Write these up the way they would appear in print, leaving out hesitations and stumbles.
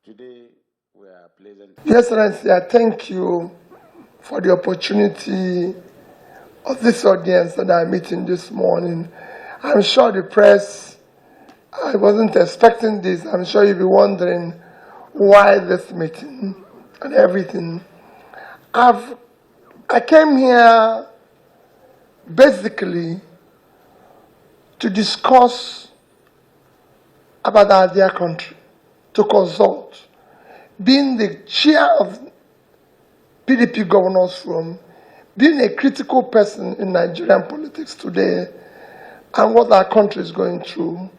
Today we are pleasant. Yes, Excellency, I thank you for the opportunity of this audience that I'm meeting this morning. I'm sure the press, I wasn't expecting this. I'm sure you'll be wondering why this meeting and everything. I came here basically to discuss about our dear country, to consult. Being the chair of PDP Governors Forum, being a critical person in Nigerian politics today and what our country is going through,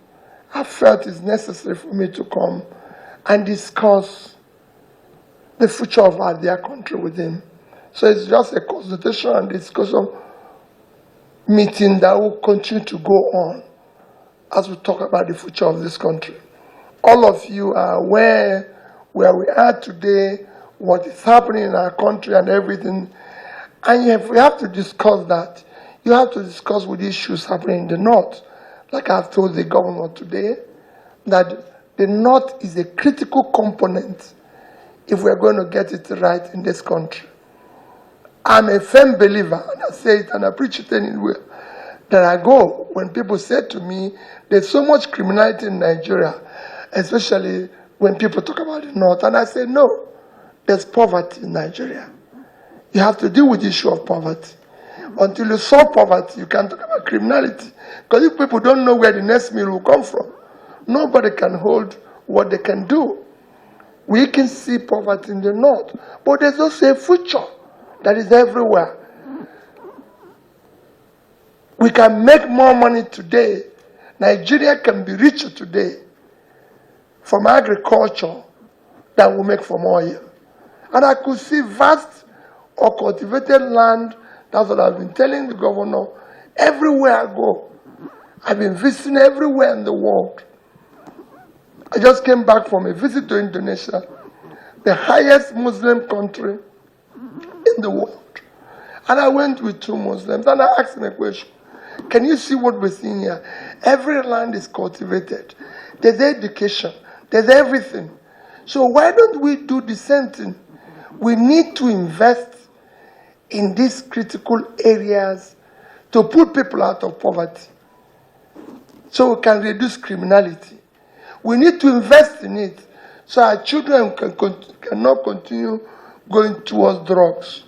I felt it's necessary for me to come and discuss the future of our dear country with him. So it's just a consultation and discussion meeting that will continue to go on as we talk about the future of this country. All of you are aware where we are today, what is happening in our country and everything. And if we have to discuss that, you have to discuss with issues happening in the North. Like I've told the governor today, that the North is a critical component if we're going to get it right in this country. I'm a firm believer, and I say it and I preach it anywhere that I go. When people say to me, there's so much criminality in Nigeria, especially when people talk about the North, and I say, no, there's poverty in Nigeria. You have to deal with the issue of poverty. Until you solve poverty, you can't talk about criminality. Because if people don't know where the next meal will come from, nobody can hold what they can do. We can see poverty in the North, but there's also a future that is everywhere. We can make more money today. Nigeria can be richer today from agriculture than we make from oil. And I could see vast or cultivated land. That's what I've been telling the governor. Everywhere I go, I've been visiting everywhere in the world. I just came back from a visit to Indonesia, the highest Muslim country in the world. And I went with 2 Muslims and I asked them a question. Can you see what we're seeing here? Every land is cultivated. There's education. There's everything. So why don't we do the same thing? We need to invest in these critical areas to put people out of poverty so we can reduce criminality. We need to invest in it so our children cannot continue going towards drugs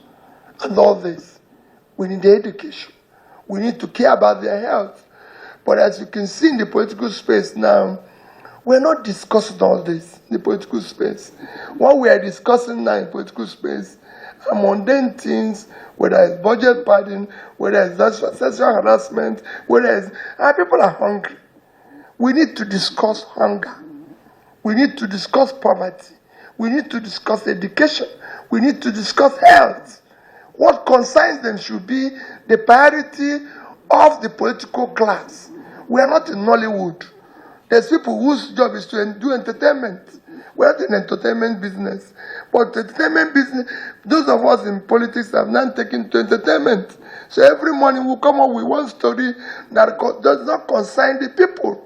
and all this. We need education. We need to care about their health. But as you can see in the political space now, we're not discussing all this in the political space. What we are discussing now in political space are mundane things, whether it's budget padding, whether it's sexual harassment, whether it's... people are hungry. We need to discuss hunger. We need to discuss poverty. We need to discuss education. We need to discuss health. What concerns them should be the priority of the political class. We are not in Nollywood. There's people whose job is to do entertainment. We're not in entertainment business. But entertainment business, those of us in politics have not taken to entertainment. So every morning we'll come up with one story that does not concern the people.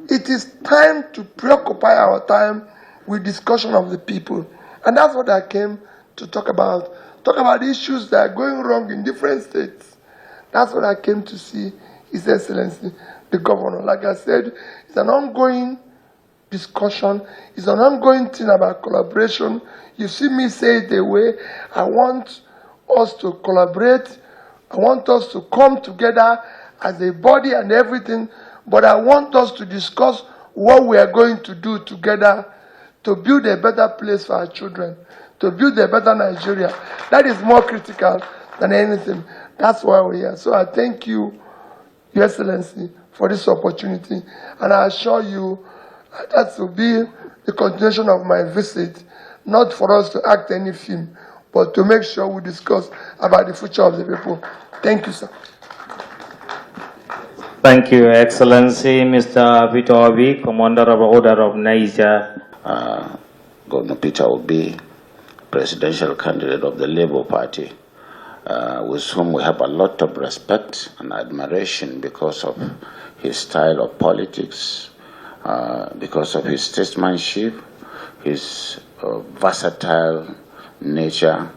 It is time to preoccupy our time with discussion of the people. And that's what I came to talk about. Talk about issues that are going wrong in different states. That's what I came to see His Excellency, the governor. Like I said, it's an ongoing discussion. It's an ongoing thing about collaboration. You see me say it a way. I want us to collaborate. I want us to come together as a body and everything. But I want us to discuss what we are going to do together to build a better place for our children, to build a better Nigeria. That is more critical than anything. That's why we're here. So I thank you, Your Excellency, for this opportunity. And I assure you that will be the continuation of my visit, not for us to act any film, but to make sure we discuss about the future of the people. Thank you, sir. Thank you, Excellency, Mr. Peter Obi, Commander of Order of Niger. Governor Peter Obi, presidential candidate of the Labour Party, with whom we have a lot of respect and admiration because of his style of politics, because of his statesmanship, his versatile nature,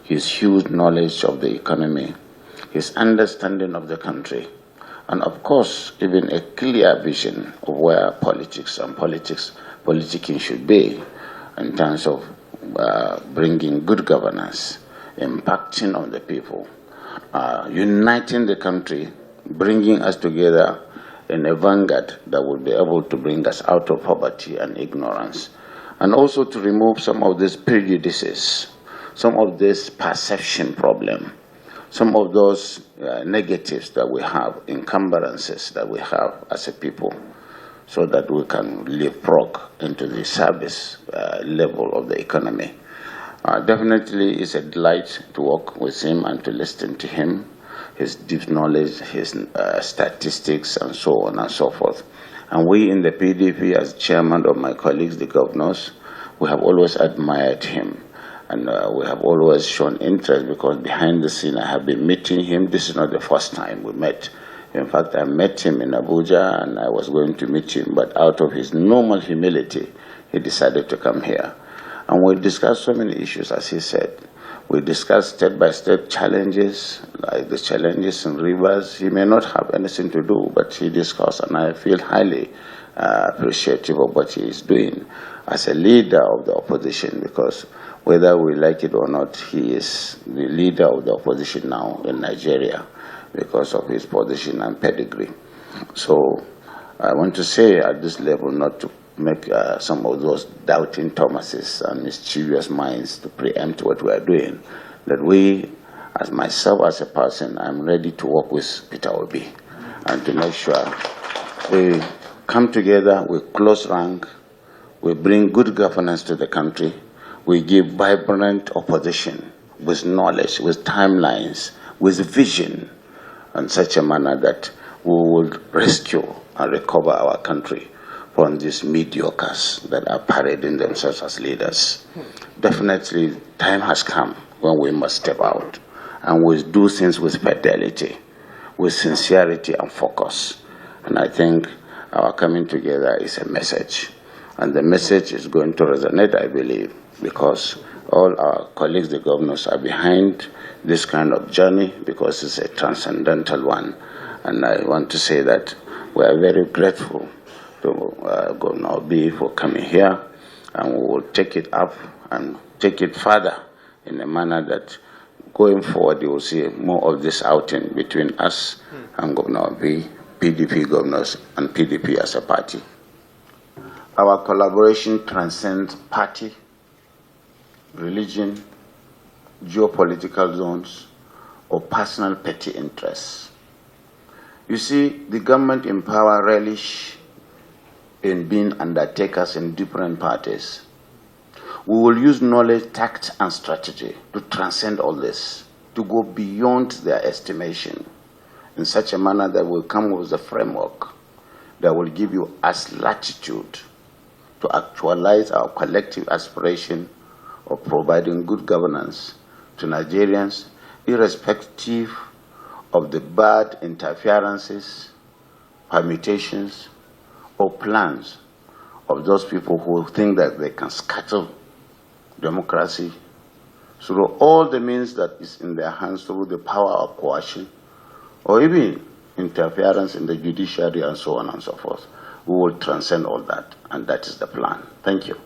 his huge knowledge of the economy, his understanding of the country, and of course, even a clear vision of where politics and politicking should be in terms of bringing good governance, impacting on the people, uniting the country, bringing us together in a vanguard that will be able to bring us out of poverty and ignorance, and also to remove some of these prejudices, some of this perception problem, some of those negatives that we have, encumbrances that we have as a people, so that we can leapfrog into the service level of the economy. Definitely it's a delight to work with him and to listen to him, his deep knowledge, his statistics, and so on and so forth. And we in the PDP, as chairman of my colleagues, the governors, we have always admired him. And we have always shown interest because behind the scene I have been meeting him. This is not the first time we met. In fact, I met him in Abuja and I was going to meet him, but out of his normal humility, he decided to come here. And we discussed so many issues, as he said. We discussed step-by-step challenges, like the challenges in rivers. He may not have anything to do, but he discussed, and I feel highly appreciative of what he is doing as a leader of the opposition, because whether we like it or not, he is the leader of the opposition now in Nigeria because of his position and pedigree. So I want to say at this level not to make some of those doubting Thomases and mischievous minds to preempt what we are doing, that we, as myself as a person, I'm ready to work with Peter Obi and to make sure we come together with close rank, we bring good governance to the country, we give vibrant opposition with knowledge, with timelines, with vision, in such a manner that we will rescue and recover our country from these mediocres that are parading themselves as leaders. Definitely, time has come when we must step out and we do things with fidelity, with sincerity and focus. And I think our coming together is a message. And the message is going to resonate, I believe, because all our colleagues, the governors, are behind this kind of journey because it's a transcendental one. And I want to say that we are very grateful to Governor Obi for coming here, and we will take it up and take it further in a manner that going forward you will see more of this outing between us and Governor Obi, PDP governors, and PDP as a party. Our collaboration transcends party, religion, geopolitical zones, or personal petty interests. You see, the government in power relish in being undertakers in different parties. We will use knowledge, tact, and strategy to transcend all this, to go beyond their estimation in such a manner that will come with a framework that will give you us latitude to actualize our collective aspiration of providing good governance to Nigerians, irrespective of the bad interferences, permutations, or plans of those people who think that they can scatter democracy through all the means that is in their hands, through the power of coercion, or even interference in the judiciary and so on and so forth. We will transcend all that, and that is the plan. Thank you.